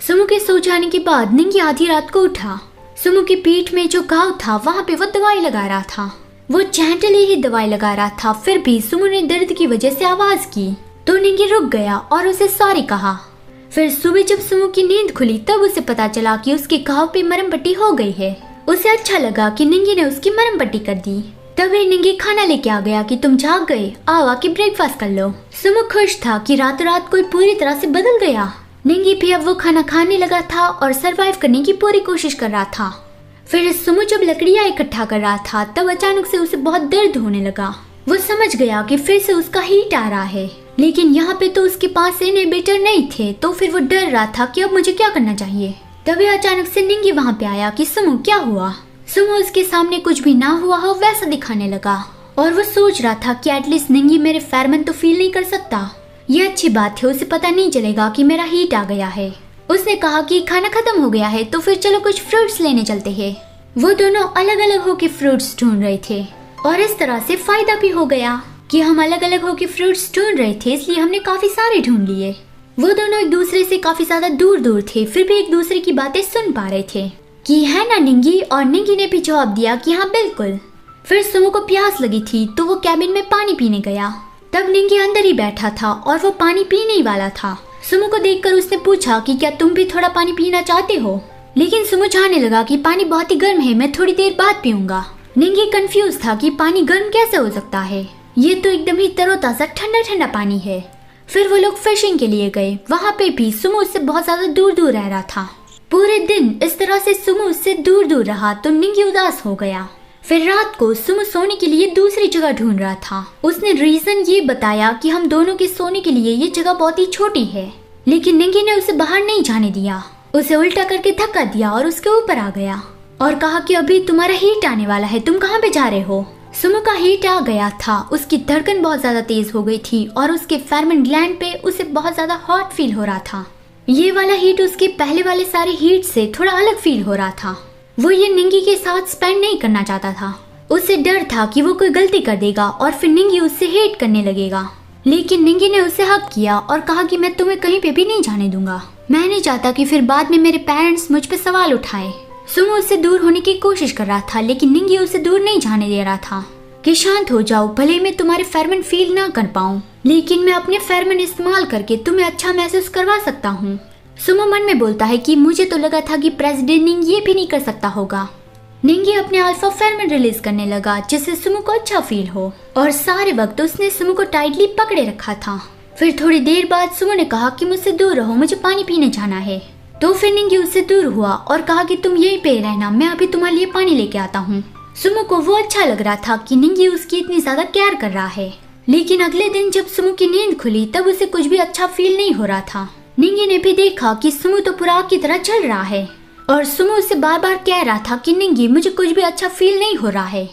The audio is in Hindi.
सुमो के सो जाने के बाद निंगी आधी रात को उठा। सुमो की पीठ में जो घाव था वहाँ पे वो दवाई लगा रहा था। वो जेंटली ही दवाई लगा रहा था, फिर भी सुमो ने दर्द की वजह से आवाज की तो निंगी रुक गया और उसे सॉरी कहा। फिर सुबह जब सुमो की नींद खुली तब उसे पता चला कि उसके घाव पे मरहम पट्टी हो गई है। उसे अच्छा लगा कि निंगी ने उसकी मरहम पट्टी कर दी। तभी निंगी खाना लेके आ गया कि तुम जाग गए, आओ आके ब्रेकफास्ट कर लो। सुमो खुश था कि रातों रात कोई पूरी तरह से बदल गया। निंगी भी अब वो खाना खाने लगा था और सरवाइव करने की पूरी कोशिश कर रहा था। फिर सुमो जब लकड़ियाँ इकट्ठा कर रहा था तब अचानक से उसे बहुत दर्द होने लगा। वो समझ गया कि फिर से उसका हीट आ रहा है, लेकिन यहाँ पे तो उसके पास इनहिबिटर नहीं थे, तो फिर वो डर रहा था कि अब मुझे क्या करना चाहिए। तभी अचानक से निंगी वहाँ पे आया कि सुमो क्या हुआ। सुमो उसके सामने कुछ भी ना हुआ हो वैसा दिखाने लगा और वो सोच रहा था कि एटलीस्ट निंगी मेरे फेरोमोन तो फील नहीं कर सकता। ये अच्छी बात है, उसे पता नहीं चलेगा कि मेरा हीट आ गया है। उसने कहा कि खाना खत्म हो गया है तो फिर चलो कुछ फ्रूट्स लेने चलते हैं। वो दोनों अलग अलग होके फ्रूट्स ढूंढ रहे थे और इस तरह से फायदा भी हो गया कि हम अलग अलग होके फ्रूट्स ढूंढ रहे थे, इसलिए हमने काफी सारे ढूंढ लिए। वो दोनों एक दूसरे से काफी ज्यादा दूर दूर थे, फिर भी एक दूसरे की बातें सुन पा रहे थे कि है ना निंगी, और निंगी ने भी जवाब दिया कि हाँ बिल्कुल। फिर सुमो को प्यास लगी थी तो वो कैबिन में पानी पीने गया। तब निंगी अंदर ही बैठा था और वो पानी पीने ही वाला था। सुमो को देखकर उसने पूछा कि क्या तुम भी थोड़ा पानी पीना चाहते हो, लेकिन सुमो चाहने लगा कि पानी बहुत ही गर्म है, मैं थोड़ी देर बाद पीऊंगा। निंगी कंफ्यूज था कि पानी गर्म कैसे हो सकता है, ये तो एकदम ही तरोताजा ठंडा ठंडा पानी है। फिर वो लोग फिशिंग के लिए गए। वहाँ पे भी सुमो उससे बहुत ज्यादा दूर दूर रह रहा था। पूरे दिन इस तरह से सुमो उससे दूर दूर रहा तो निंगी उदास हो गया। फिर रात को सुमो सोने के लिए दूसरी जगह ढूंढ रहा था। उसने रीजन ये बताया कि हम दोनों के सोने के लिए ये जगह बहुत ही छोटी है, लेकिन निंगी ने उसे बाहर नहीं जाने दिया। उसे उल्टा करके धक्का दिया और उसके ऊपर आ गया और कहा कि अभी तुम्हारा हीट आने वाला है, तुम कहाँ पे जा रहे हो। सुमो का हीट आ गया था, उसकी धड़कन बहुत ज्यादा तेज हो गई थी और उसके फेरोमोन ग्लैंड पे उसे बहुत ज्यादा हॉट फील हो रहा था। ये वाला हीट उसके पहले वाले सारे हीट से थोड़ा अलग फील हो रहा था। वो ये निंगी के साथ स्पेंड नहीं करना चाहता था। उसे डर था कि वो कोई गलती कर देगा और फिर निंगी उससे हेट करने लगेगा, लेकिन निंगी ने उसे हक किया और कहा कि मैं तुम्हें कहीं पे भी नहीं जाने दूंगा। मैं नहीं चाहता कि फिर बाद में मेरे पेरेंट्स मुझ पे सवाल उठाए। सुमो उससे दूर होने की कोशिश कर रहा था, लेकिन निंगी उसे दूर नहीं जाने दे रहा था कि शांत हो जाओ, भले मैं तुम्हारे फेरोमोन फील ना कर पाऊँ, लेकिन मैं अपने फेरोमोन इस्तेमाल करके तुम्हें अच्छा महसूस करवा सकता हूँ। सुमो मन में बोलता है कि मुझे तो लगा था कि प्रेसिडेंट निंगी ये भी नहीं कर सकता होगा। निंगी अपने अल्फा फेरोमोन रिलीज करने लगा जिससे सुमो को अच्छा फील हो, और सारे वक्त उसने सुमो को टाइटली पकड़े रखा था। फिर थोड़ी देर बाद सुमो ने कहा कि मुझसे दूर रहो, मुझे पानी पीने जाना है। तो फिर निंगी उससे दूर हुआ और कहा कि तुम यहीं पे रहना, मैं अभी तुम्हारे लिए पानी लेके आता हूँ। सुमो को वो अच्छा लग रहा था कि निंगी उसकी इतनी ज्यादा केयर कर रहा है, लेकिन अगले दिन जब सुमो की नींद खुली तब उसे कुछ भी अच्छा फील नहीं हो रहा था। निंगी ने भी देखा कि सुमो तो पूरा आग की तरह जल रहा है और सुमो उससे बार बार कह रहा था कि निंगी मुझे कुछ भी अच्छा फील नहीं हो रहा है।